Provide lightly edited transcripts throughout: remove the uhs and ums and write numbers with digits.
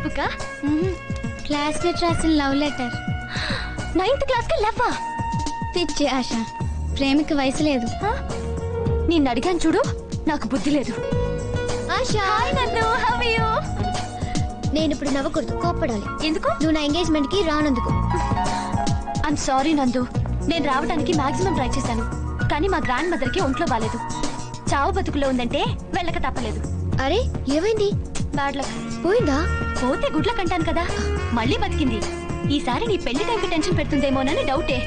Book? Classmate రాసిన love letter. 9th class కి లవ్వా? పిచ్చి ఆశ, ప్రేమికి వయసు లేదు. నిన్ను అడిగాను చూడు, నాకు బుద్ధి లేదు. ఆశ, హాయ్ నందు, హౌ ఆర్ యు? నేను ఇప్పుడు నవ్వకూడదు, కోప్పడాలి. ఎందుకు? నువ్వు నా ఎంగేజ్మెంట్ కి రానందుకు. ఐమ్ సారీ నందు, నేను రావడానికి మాక్సిమం ట్రై చేశాను, కానీ మా గ్రాండ్ మదర్ కి ఒంట్లో బాలేదు. చావు బతుకులో ఉందంటే వెళ్ళక తప్పలేదు. అరే ఏమైంది? Bad luck. పోయిందా? పోతే గుడ్ల కంటాను కదా, మళ్ళీ బతికింది. ఈసారి నీ పెళ్లి టైంకి టెన్షన్ పెడుతుందేమోనని డౌటే.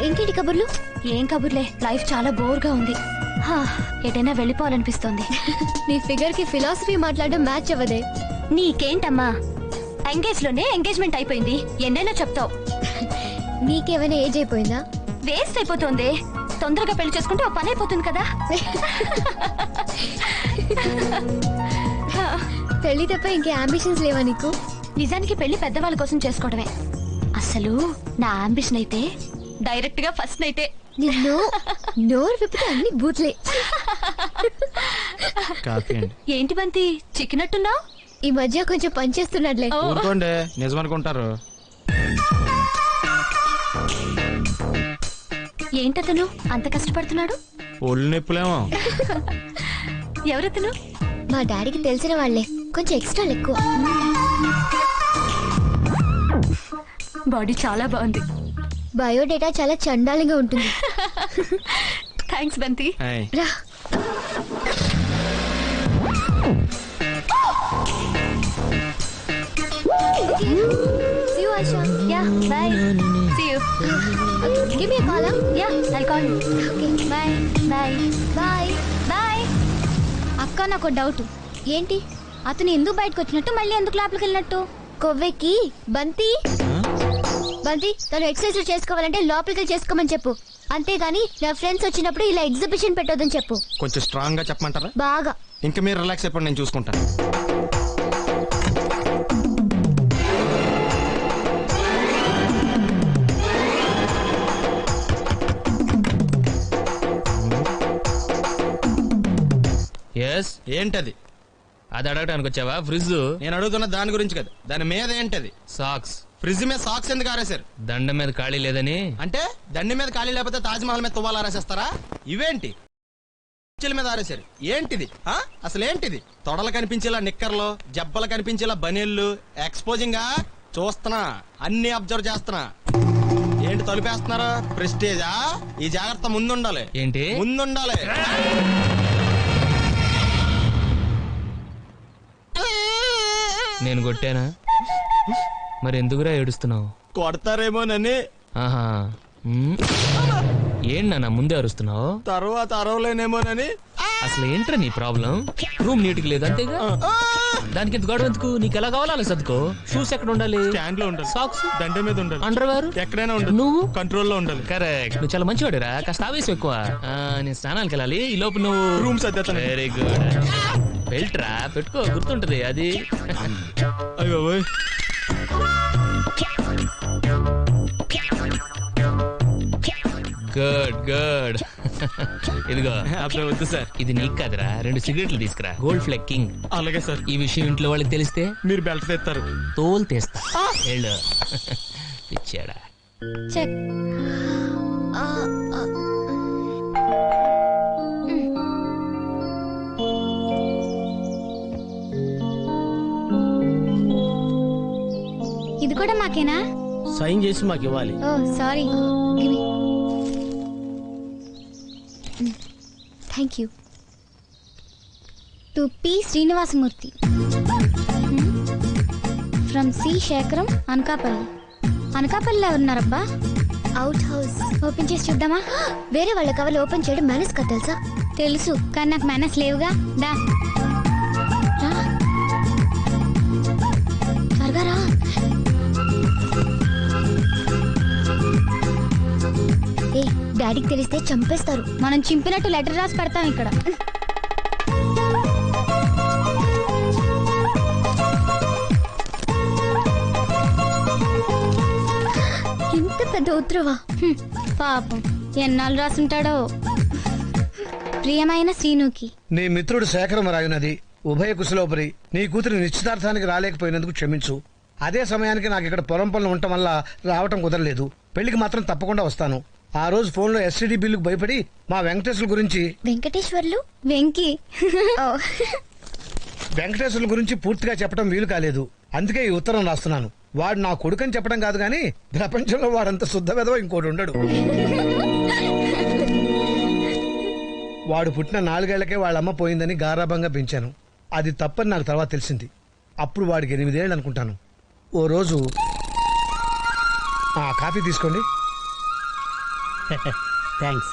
ఇంకేంటి కబుర్లు? ఏం కబుర్లే, లైఫ్ చాలా బోర్ గా ఉంది. ఎటైనా వెళ్ళిపోవాలనిపిస్తోంది. నీ ఫిగర్ కి ఫిలాసఫీ మాట్లాడడం మ్యాచ్ అవ్వదే. నీకేంటమ్మా, ఎంగేజ్ లోనే ఎంగేజ్మెంట్ అయిపోయింది, ఎన్నైనా చెప్తావు. నీకేమైనా ఏజ్ అయిపోయిందా? వేస్ట్ అయిపోతుంది. తొందరగా పెళ్లి చేసుకుంటే ఓ పని అయిపోతుంది కదా. పెళ్లి తప్ప ఇంకే అంబిషన్స్ లేవా నీకు? నిజానికి పెళ్లి పెద్దవాళ్ళ కోసం చేసుకోవడమే. అసలు నా అంబిషన్ అయితే డైరెక్ట్ గా ఫస్ట్ నైటే. నిన్ను నోరు విప్పితే అన్ని బూత్లే. ఏంటి బంతి చిక్కినట్టున్నావు? ఈ మధ్య కొంచెం పనిచేస్తున్నాడులే. ఊరుకోండి, నిజమనుకుంటారు. ఏంటతను అంత కష్టపడుతున్నాడు? ఒళ్ళు నొప్పులేమో. ఎవరతను? మా డాడీకి తెలిసిన వాళ్లే, కొంచెం ఎక్స్ట్రా ఎక్కువ. బాడీ చాలా బాగుంది. బయోడేటా చాలా చండాలంగా ఉంటుంది. థ్యాంక్స్ బంతి. రా. See you, Asha. Yeah, bye. See you. Okay, give me a call, huh? Yeah, I'll call you. Okay, Bye. Bye. bye. Bye. అక్క, నాకు డౌట్. ఏంటి? అతను ఎందుకు బయటకు వచ్చినట్టు, మళ్ళీ ఎందుకు లోపలికి వెళ్ళినట్టు? కొవ్వెక్కి బంతి బంతి తను ఎక్సర్సైజ్ చేసుకోవాలంటే లోపలికి చేసుకోమని చెప్పు. అంతేగాని నా ఫ్రెండ్స్ వచ్చినప్పుడు ఇలా ఎగ్జిబిషన్ పెట్టొద్దని చెప్పు. కొంచెం స్ట్రాంగ్ గా చెప్పమంటారా? బాగా. ఇంకా మీరు రిలాక్స్ అయిపోండి, నేను చూసుకుంటాను. ఏంటది? అది అడగడానికి వచ్చావా? ఫ్రిడ్జ్. నేను అడుగుతున్న దాని గురించి కదా, దాని మీద ఏంటది? సాక్స్. ఫ్రిడ్జ్ మీద సాక్స్ ఎందుకు ఆరేశారు? దండం మీద ఖాళీ లేదని. అంటే దండి మీద ఖాళీ లేకపోతే తాజ్ మహల్ మీద తువ్వాలు ఆరేసేస్తారా? ఇవేంటి మీద ఆరేశారు? ఏంటిది? అసలు ఏంటిది? తొడలు కనిపించేలా నిక్కర్లు, జబ్బలు కనిపించేలా బనీళ్లు, ఎక్స్పోజింగ్ గా చూస్తున్నా, అన్ని అబ్జర్వ్ చేస్తున్నా. ఏంటి తలుపేస్తున్నారా? ప్రెస్టేజా? ఈ జాగ్రత్త ముందుండాలి. ఏంటి ముందుండాలి? నేను కొట్టానా? మరి ఎందుకురా ఏడుస్తున్నావు? కొడతారేమోనని. ఆహా, ఏంటన్నా ముందే అరుస్తున్నావు? తర్వాత అరవలేనేమోనని. అసలు ఏంట్రా నీ ప్రాబ్లం? రూమ్ నీట్ గా లేదు అంతేగా, దానికి ఎంత గొడవ ఎందుకు? నీకు ఎలా కావాలో అలా సర్దుకో. షూస్ ఎక్కడ ఉండాలి? స్టాండ్ లో ఉండాలి. సాక్స్ దండ మీద ఉండాలి. అండర్వేర్ ఎక్కడైనా ఉండాలి. నువ్వు కంట్రోల్ లో ఉండాలి. కరెక్ట్. నువ్వు చాలా మంచివాడురా, కాస్త ఆవేశం ఎక్కువ. నేను స్నానాలకు వెళ్ళాలి, ఈ లోపు నువ్వు రూమ్ సర్దేస్తాను. Very good. బెల్ట్రా పెట్టుకో, గుర్తుంటది అది. అయ్యో గుడ్ గుడ్. ఇదిగో. అప్పుడు వద్దు సార్, ఇది నీకు కాదురా, 2 సిగరెట్లు తీసుకురా. Gold Flake King. అలాగే సార్. ఈ విషయం ఇంట్లో వాళ్ళకి తెలిస్తే మీరు బెల్ట్ తెస్తారు. తోలు తీస్తా. వెళ్ళు. పిచ్చాడా. చెక్. ఇది కూడా మాకేనా? సైన్ చేసి మాకు ఇవ్వాలి. Oh sorry. Thank you. To P Srinivasamurthy from C Sekharam, Anakapalli. అనకాపల్లిలో ఎవరున్నారబ్బా? Out house. ఓపెన్ చేసి చూద్దామా? వేరే వాళ్ళ కవర్లు ఓపెన్ చేయడం మేనేజ్ కదా, తెలుసా? తెలుసు, కానీ నాకు మేనేజ్ లేవుగా. దా త్వరగా రా. ఏ డాడీకి తెలిస్తే చంపేస్తారు. మనం చింపినట్టు లెటర్ రాసి పెడతాం ఇక్కడ. ఇంత పెద్ద ఉత్తరవా? పాపం ఎన్నాళ్ళు రాసుంటాడో. ప్రియమైన శ్రీనుకి. నీ మిత్రుడు శేఖరం రాయునది ఉభయ కుశలోపరి. నీ కూతురి నిశ్చితార్థానికి రాలేకపోయినందుకు క్షమించు. అదే సమయానికి నాకు ఇక్కడ పొలం పనులు ఉండటం వల్ల రావటం కుదరలేదు. పెళ్లికి మాత్రం తప్పకుండా వస్తాను. ఆ రోజు ఫోన్లో ఎస్టీడీ బిల్లుకు భయపడి మా వెంకటేశ్వర గురించి వెంకటేశ్వర్లు వెంకీ. వెంకటేశ్వర్ల గురించి పూర్తిగా చెప్పడం వీలు కాలేదు. అందుకే ఈ ఉత్తరం రాస్తున్నాను. వాడు నా కొడుకని చెప్పడం కాదు గాని ప్రపంచంలో వాడంత శుద్ధ వెధవ ఇంకోటి ఉండడు. వాడు పుట్టిన 4 ఏళ్లకే వాళ్ళమ్మ పోయిందని గారాభంగా పెంచాను. అది తప్పని నాకు తర్వాత తెలిసింది. అప్పుడు వాడికి 8 ఏళ్ళు అనుకుంటాను. ఓ రోజు కాఫీ తీసుకోండి. థ్యాంక్స్.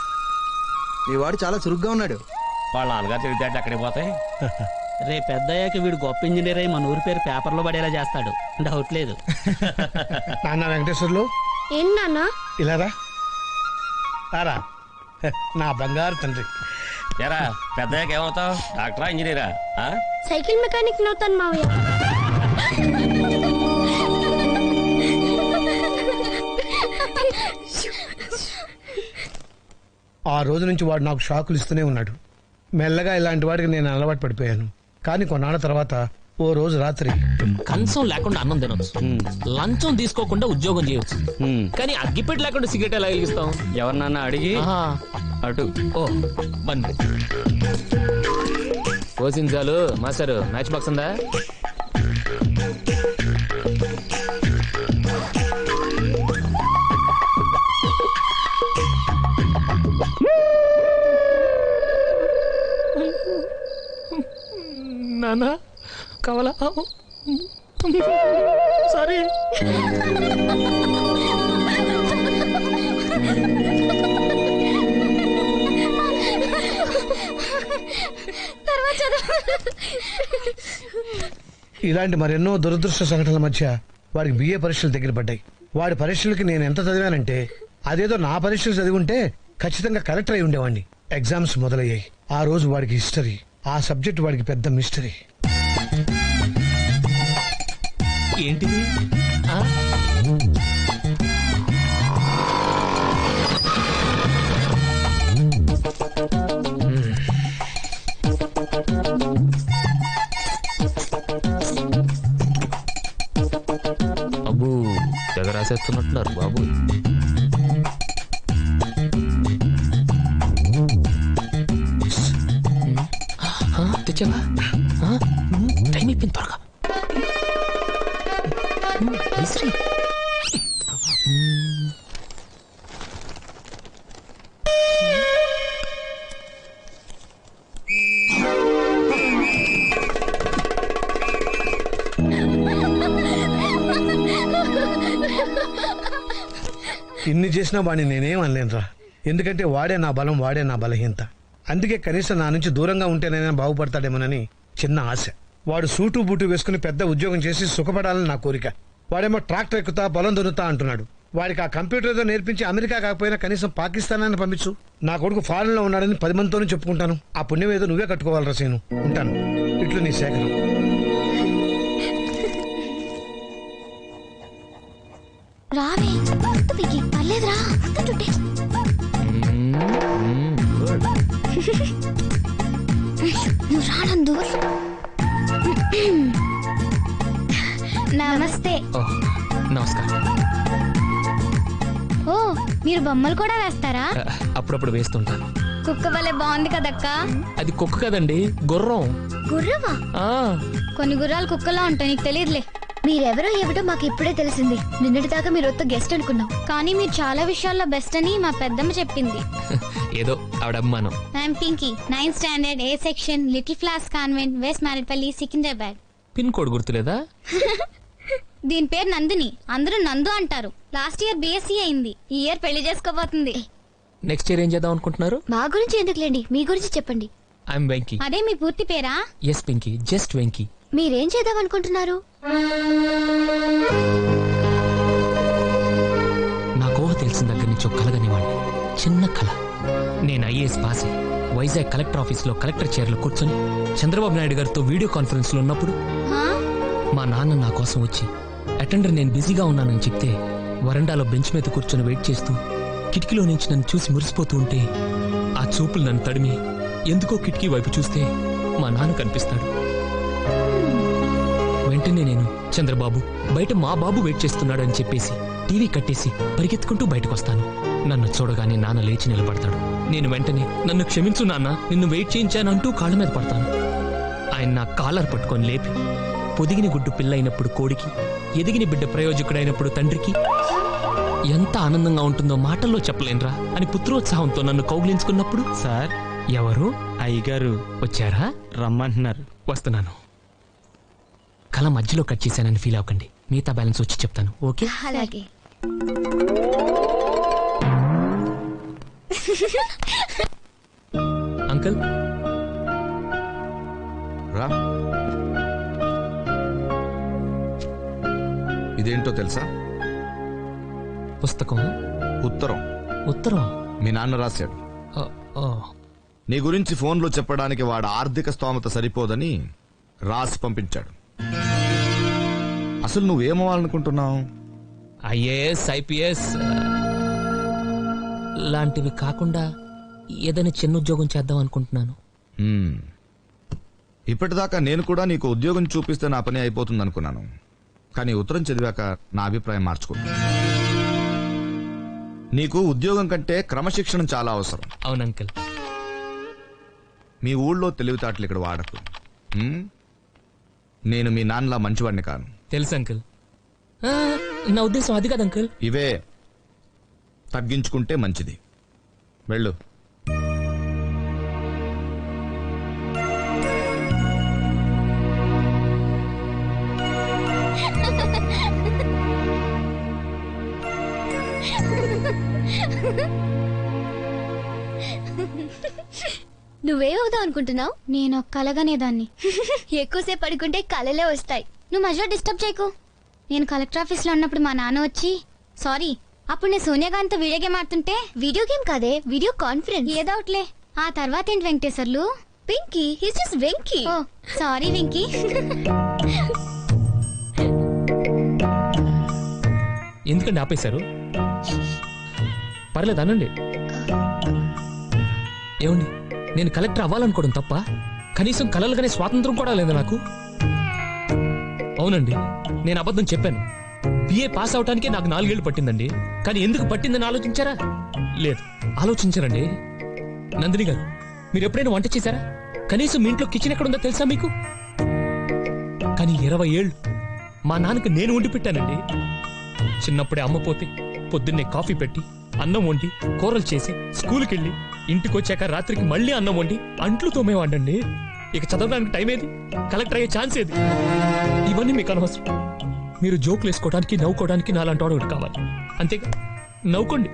మీ వాడు చాలా చురుగ్గా ఉన్నాడు. వాళ్ళ నాన్నగారు తెలివితేటలు అక్కడికి పోతాయి. రేపు పెద్దయ్యాక వీడు గొప్ప ఇంజనీర్ అయి మన ఊరి పేరు పేపర్లో పడేలా చేస్తాడు, డౌట్ లేదు. నాన్న వెంకటేశ్వర్లు ఏంటి నాన్న? ఇలారా రారా, నా బంగారు తండ్రి. ఎరా పెద్దయ్యాక ఏమవుతావు? డాక్టరా, ఇంజనీరా? సైకిల్ మెకానిక్ నవుతాను మావయ్య. ఆ రోజు నుంచి వాడు నాకు షాకులు ఇస్తూనే ఉన్నాడు. మెల్లగా ఇలాంటి వాడికి నేను అలవాటు పడిపోయాను. కానీ కొన్నాళ్ళ తర్వాత ఓ రోజు రాత్రి కంచం లేకుండా అన్నం తినొచ్చు, లంచం తీసుకోకుండా ఉద్యోగం చేయొచ్చు, కానీ అగ్గిపెట్టి లేకుండా సిగరెట్ ఎలా వెలిగిస్తాం? ఎవరినన్నా అడిగి అటు. ఓ బండి పోసించాలు. మాస్టర్ మ్యాచ్ బాక్స్ ఉందా? నానా కావాలా? సారీ. ఇలాంటి మరెన్నో దురదృష్ట సంఘటనల మధ్య వాడికి బిఏ పరీక్షలు దగ్గర పడ్డాయి. వాడి పరీక్షలకి నేను ఎంత చదివానంటే అదేదో నా పరీక్షలు చదివి ఉంటే ఖచ్చితంగా కలెక్టర్ అయి ఉండేవాడిని. ఎగ్జామ్స్ మొదలయ్యాయి. ఆ రోజు వాడికి హిస్టరీ. ఆ సబ్జెక్ట్ వాడికి పెద్ద మిస్టరీ. ఏంటిది? అబ్బు తెగ రాసేస్తున్నట్టున్నారు బాబు. తెచ్చావా? టైం అయిపోయింది, త్వరగా విసిరి. ఇన్ని చేసినా వాడిని నేనేం అనలేనురా. ఎందుకంటే వాడే నా బలం, వాడే నా బలహీనత. అందుకే కనీసం నా నుంచి దూరంగా ఉంటేనైనా బాగుపడతాడేమోనని చిన్న ఆశ. వాడు సూటు బూటు వేసుకుని పెద్ద ఉద్యోగం చేసి సుఖపడాలని నా కోరిక. వాడేమో ట్రాక్టర్ ఎక్కుతా పొలం దున్నుతా అంటున్నాడు. వాడికి ఆ కంప్యూటర్ ఏదో నేర్పించి అమెరికా కాకపోయినా కనీసం పాకిస్తాన్ అని పంపించు. నా కొడుకు ఫారెన్ లో ఉన్నాడని 10 మందితోనూ చెప్పుకుంటాను. ఆ పుణ్యం ఏదో నువ్వే కట్టుకోవాలి రసీను. ఉంటాను. ఇట్లు నీ శేఖరం. రావే పర్లేదురా. నువ్వు రానందు. నమస్తే. నమస్కారం. ఓ మీరు బొమ్మలు కూడా వేస్తారా? అప్పుడప్పుడు వేస్తుంటాను. కుక్క వల్లే బాగుంది కదక్క. అది కుక్క కదండి, గుర్రం. గుర్రవా? కొన్ని గుర్రాలు కుక్కలా ఉంటాయి, నీకు తెలియదులే. మీరెవరో ఏమిటో మాకు ఇప్పుడే తెలిసింది. నిన్నటి దాకా మీరు వద్ద గెస్ట్ అనుకున్నాం, కానీ మీరు చాలా విషయాల్లో బెస్ట్ అని మా పెద్దమ్మ చెప్పింది. ఏదో ఆవిడ అభిమానం. I'm Pinky, 9th standard, A section, little floss convent, west Marredpally, Secunderabad. Pin code గుర్తులేదా? దీని పేరు నందిని, అందరూ నందు అంటారు. లాస్ట్ ఇయర్ బిఎస్సీ అయింది, ఈ ఇయర్ పెళ్లి చేసుకోబోతుంది. నెక్స్ట్ ఇయర్ ఏం చేద్దాం అనుకుంటున్నారు? మా గురించి ఎందుకులేండి, మీ గురించి చెప్పండి. ఐఎమ్ వెంకీ. అదే మీ పూర్తి పేరా? Yes Pinky, just Venky. మీరేం చేద్దాం అనుకుంటున్నారు? నా కోహ తెలిసిన దగ్గర నుంచి ఒక కలగనివ్వండి, చిన్న కళ. నేను ఐఏఎస్ పాస్ అయ్యి వైజాగ్ కలెక్టర్ ఆఫీస్ లో కలెక్టర్ చైర్లో కూర్చొని చంద్రబాబు నాయుడు గారితో వీడియో కాన్ఫరెన్స్ లో ఉన్నప్పుడు మా నాన్న నా కోసం వచ్చి అటెండర్ నేను బిజీగా ఉన్నానని చెప్తే వరండాలో బెంచ్ మీద కూర్చొని వెయిట్ చేస్తూ కిటికీలో నుంచి నన్ను చూసి మురిసిపోతూ ఉంటే ఆ చూపులు నన్ను తడిమి ఎందుకో కిటికీ వైపు చూస్తే మా నాన్న కనిపిస్తాడు. వెంటనే నేను చంద్రబాబు బయట మా బాబు వెయిట్ చేస్తున్నాడు అని చెప్పేసి టీవీ కట్టేసి పరిగెత్తుకుంటూ బయటకు వస్తాను. నన్ను చూడగానే నాన్న లేచి నిలబడతాడు. నేను వెంటనే నన్ను క్షమించు నాన్న, నిన్ను వెయిట్ చేయించానంటూ కాళ్ళ మీద పడతాను. ఆయన నా కాలర్ పట్టుకొని లేపి పొదిగిన గుడ్డు పిల్లైనప్పుడు కోడికి, ఎదిగిన బిడ్డ ప్రయోజకుడైనప్పుడు తండ్రికి ఎంత ఆనందంగా ఉంటుందో మాటల్లో చెప్పలేనురా అని పుత్రోత్సాహంతో నన్ను కౌగిలించుకున్నప్పుడు, సార్, ఎవరు అయ్యగారు వచ్చారా? రమ్మంటున్నారు. వస్తున్నాను. కళ మధ్యలో కట్ చేశానని ఫీల్ అవ్వకండి, మిగతా బ్యాలెన్స్ వచ్చి చెప్తాను. ఓకే? అలాగే. అంకుల్ రా. ఇదేంటో తెలుసా? పుస్తకం. ఉత్తరం. ఉత్తరం. మీ నాన్న రాశాడు. ఆ, ఆ. నీ గురించి ఫోన్లో చెప్పడానికి వాడు ఆర్థిక స్తోమత సరిపోదని రాసి పంపించాడు. అసలు నువ్వేమవ్వాలనుకుంటున్నావు? ఐఏఎస్, ఐపీఎస్ లాంటివి కాకుండా ఏదైనా చిన్న ఉద్యోగం చేద్దాం అనుకుంటున్నాను. ఇప్పటిదాకా నేను కూడా నీకు ఉద్యోగం చూపిస్తే నా పని అయిపోతుంది అనుకున్నాను. కానీ ఉత్తరం చదివాక నా అభిప్రాయం మార్చుకున్నా. నీకు ఉద్యోగం కంటే క్రమశిక్షణ చాలా అవసరం. అవును అంకుల్. మీ ఊళ్ళో తెలివితేటలు ఇక్కడ వాడకు. నేను మీ నాన్నలా మంచివాడిని కాను. తెలుసు అంకుల్. ఆ, నా ఉద్దేశం అది కాదు అంకుల్. ఇవే తగ్గించుకుంటే మంచిది. వెళ్ళు. నువ్వేమవుదాం అనుకుంటున్నావు? నేను కలగనేదాన్ని. ఎక్కువసేపు పడుకుంటే కలలే వస్తాయి. నువ్వు మధ్యలో డిస్టర్బ్ చేయకు. నేను కలెక్టర్ ఆఫీస్ లో ఉన్నప్పుడు మా నాన్న వచ్చి, సారీ, అప్పుడు నేను సోనియా గాంధీతో వీడియో గేమ్ ఆడుతుంటే, వీడియో గేమ్ కాదే, వీడియో కాన్ఫరెన్స్, ఏదోట్లే. ఆ తర్వాత ఏంటి Venkateswarlu? Venky, his just Venky. Oh sorry Venky. ఎందుకండి ఆపేశారు? పర్లేదు అనండి. ఏమండి, నేను కలెక్టర్ అవ్వాలనుకోవడం తప్ప? కనీసం కలలుగానే స్వాతంత్రం కూడా లేదా నాకు? అవునండి, నేను అబద్ధం చెప్పాను. బిఏ పాస్ అవటానికే నాకు 4 ఏళ్లు పట్టిందండి. కానీ ఎందుకు పట్టిందని ఆలోచించారా? లేదు, ఆలోచించారండి. నందిని గారు, మీరు ఎప్పుడైనా వంట చేశారా? కనీసం మీ ఇంట్లో కిచెన్ ఎక్కడుందో తెలుసా మీకు? కానీ 20 ఏళ్ళు మా నాన్నకి నేను వండి పెట్టానండి. చిన్నప్పుడే అమ్మ పోతే పొద్దున్నే కాఫీ పెట్టి, అన్నం వండి, కూరలు చేసి, స్కూల్కి వెళ్ళి, ఇంటికి వచ్చాక రాత్రికి మళ్ళీ అన్నం వండి అంట్లు తోమేవాడండి. ఇక చదవడానికి టైం ఏది? కలెక్టర్ అయ్యే ఛాన్స్ ఏది? ఇవన్నీ మీకు అనవసరం. మీరు జోకులు వేసుకోవడానికి, నవ్వుకోవడానికి నాలాంటి వాడు ఒకటి కావాలి. అంతేగా? నవ్వుకోండి.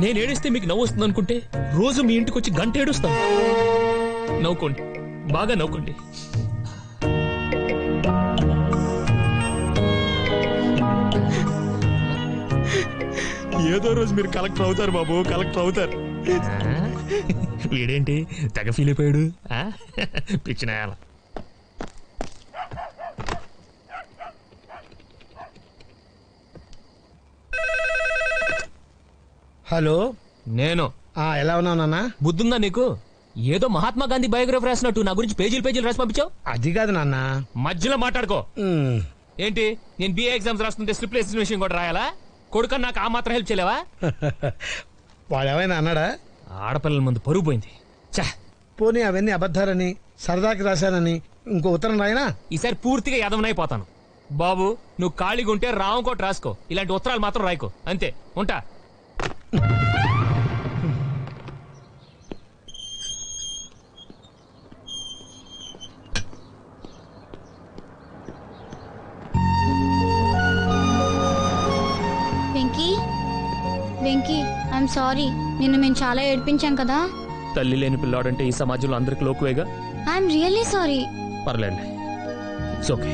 నేను ఏడిస్తే మీకు నవ్వు వస్తుంది అనుకుంటే రోజు మీ ఇంటికి వచ్చి గంట ఏడుస్తాను. నవ్వుకోండి, బాగా నవ్వుకోండి. ఏదో రోజు మీరు కలెక్టర్ అవుతారు బాబు, కలెక్టర్ అవుతారు. వీడేంటి తెగ ఫీల్ అయిపోయాడు? పిచ్చినాయాల. హలో, నేను. ఎలా ఉన్నావు నాన్న? బుద్ధుందా నీకు? ఏదో మహాత్మా గాంధీ బయోగ్రఫీ రాసినట్టు నా గురించి పేజీలు పేజీలు రాసి పంపించావు. అది కాదు నాన్న. మధ్యలో మాట్లాడుకో. ఉమ్, ఏంటి, నేను బిఏ ఎగ్జామ్స్ రాస్తుంటే స్లిప్ విషయం కూడా రాయాలా? కొడుకని నాకు ఆ మాత్రం హెల్ప్ చేయలేవా? వాడు ఏమైనా అన్నాడా? ఆడపిల్లల ముందు పరుగు పోయింది. చా, పోనీ అవన్నీ అబద్ధాలని సరదాకి రాశానని ఇంకో ఉత్తరం రాయనా? ఈసారి పూర్తిగా యదవనైపోతాను. బాబు, నువ్వు ఖాళీగా ఉంటే రామకోట రాసుకో, ఇలాంటి ఉత్తరాలు మాత్రం రాయకో. అంతే, ఉంటా. Venky, Venky, I'm sorry. నిన్ను మేము చాలా ఏడిపించాం కదా. తల్లి లేని పిల్లాడంటే ఈ సమాజంలో అందరికి లోకువేగా. I'm really sorry. పర్లేదు, it's okay.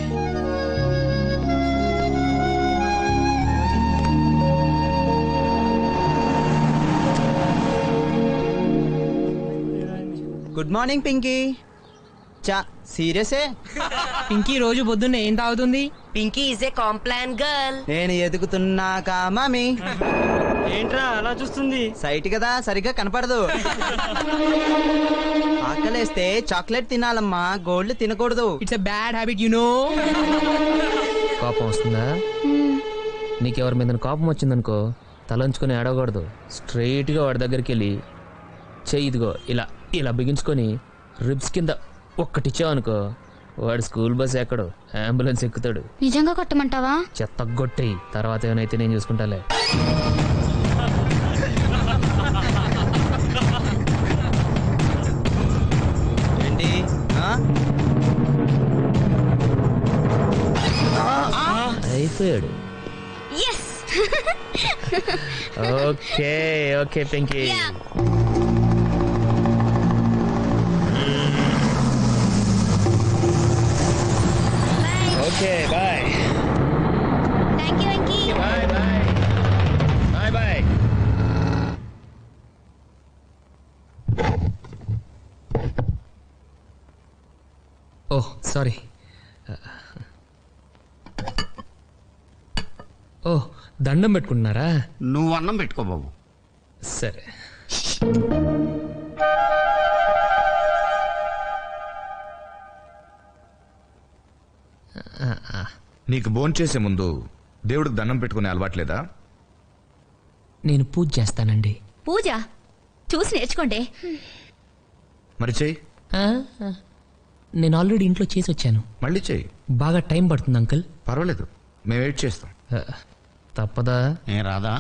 Good morning Pinky. సీరియసే. పింకీ రోజు పొద్దున్నే ఏం తాగుతుంది? Pinky is a Complan girl. నేను ఎదుగుతున్నాక మమ్మీ. ఏంట్రా అలా చూస్తుంది? సైట్ కదా, సరిగ్గా కనపడదు. ఆకలేస్తే చాక్లెట్ తినాలమ్మా, గోల్డ్ తినకూడదు. It's a bad habit you know. కోపం వస్తుందా? నీకెవరి మీద కోపం వచ్చిందనుకో, తలంచుకొని ఆడకూడదు. స్ట్రైట్గా వాడి దగ్గరికి వెళ్ళి చెయ్యి ఇదిగో ఇలా ఇలా బిగించుకొని రిబ్స్ కింద ఒక్కటిచ్చావనుకో, వాడు స్కూల్ బస్ ఎక్కడు, అంబులెన్స్ ఎక్కుతాడు. నిజంగా కొట్టమంటావా? చెత్తగొట్టి తర్వాత ఏమైతే నేను చూసుకుంటాలే. ఏంటి? అయిపోయాడు. Okay okay Pinky. Okay bye. Thank you Venky. Bye bye bye bye. Oh sorry. Oh దండం పెట్టుకుంటున్నారా? నువ్వు అన్నం పెట్టుకో బాబు. సరే. నీకు భోంచేసే ముందు దేవుడికి దండం పెట్టుకునే అలవాట్లేదా? నేను పూజ చేస్తానండి. పూజ చూసి నేర్చుకోండి. మరి చెయ్యి. నేను ఆల్రెడీ ఇంట్లో చేసి వచ్చాను. మళ్ళీ చెయ్యి. బాగా టైం పడుతుంది అంకుల్. పర్వాలేదు, మేము వెయిట్ చేస్తాం. తప్పదా? ఏం రాదా?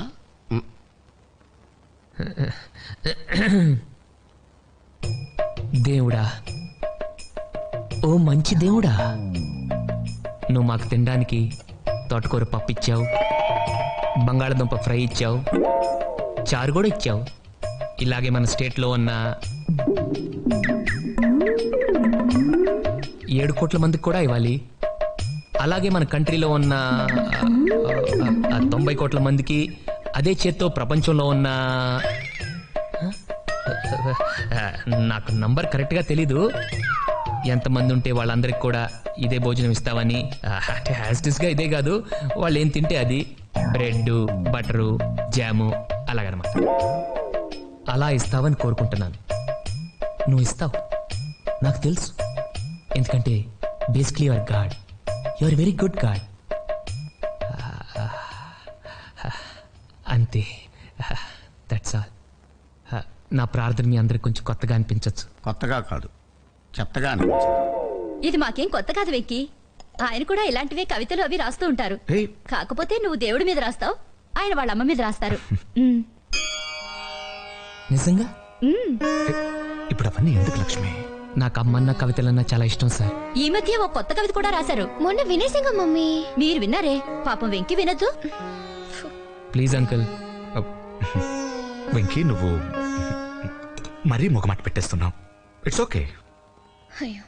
దేవుడా, ఓ మంచి దేవుడా, నువ్వు మాకు తినడానికి తోటకూర పప్పు ఇచ్చావు, బంగాళదుంప ఫ్రై ఇచ్చావు, చారు కూడా ఇచ్చావు. ఇలాగే మన స్టేట్లో ఉన్న 7 కోట్ల మందికి కూడా ఇవ్వాలి. అలాగే మన కంట్రీలో ఉన్న 90 కోట్ల మందికి, అదే చేత్తో ప్రపంచంలో ఉన్న నాకు నంబర్ కరెక్ట్గా తెలీదు, ఎంతమంది ఉంటే వాళ్ళందరికి కూడా ఇదే భోజనం ఇస్తావని. హ్యాస్టిస్గా ఇదే కాదు, వాళ్ళు ఏం తింటే అది, బ్రెడ్ బటరు జాము అలాగనమాట. అలా ఇస్తావని కోరుకుంటున్నాను. నువ్వు ఇస్తావు, నాకు తెలుసు. ఎందుకంటే basically your God, your very good God. అంతే, దట్స్ ఆల్. నా ప్రార్థన మీ అందరికి కొంచెం కొత్తగా అనిపించవచ్చు. కొత్తగా కాదు, చెత్తగా అనిపించింది. ఇది మాకేం కొత్త కాదు వెంకీ. ఆయన కూడా ఇలాంటివే కవితలు అవి రాస్తూ ఉంటారు. కాకపోతే నువ్వు దేవుడి మీద రాస్తావు, ఆయన వాళ్ళ అమ్మ మీద రాస్తారు. నిజంగా? ఇప్పుడు అవన్నీ ఎందుకు లక్ష్మి? నాకు అమ్మన్న కవితలన్నా చాలా ఇష్టం సార్. ఈ మధ్య ఓ కొత్త కవిత కూడా రాశారు. మొన్న వినేసింగా మమ్మీ. మీరు విన్నారే? పాపం వెంకీ వినొద్దు. Please uncle. వెంకీ, నువ్వు మరీ మొగమాట పెట్టేస్తున్నావు. It's okay. అయ్యో.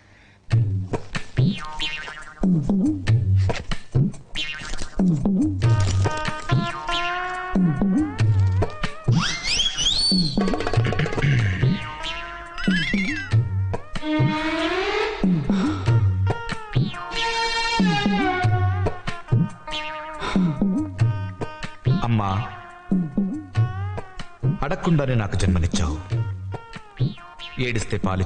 అమ్మా, అడగకుండానే నాకు జన్మనిచ్చావు. ఏడిస్తే పాలు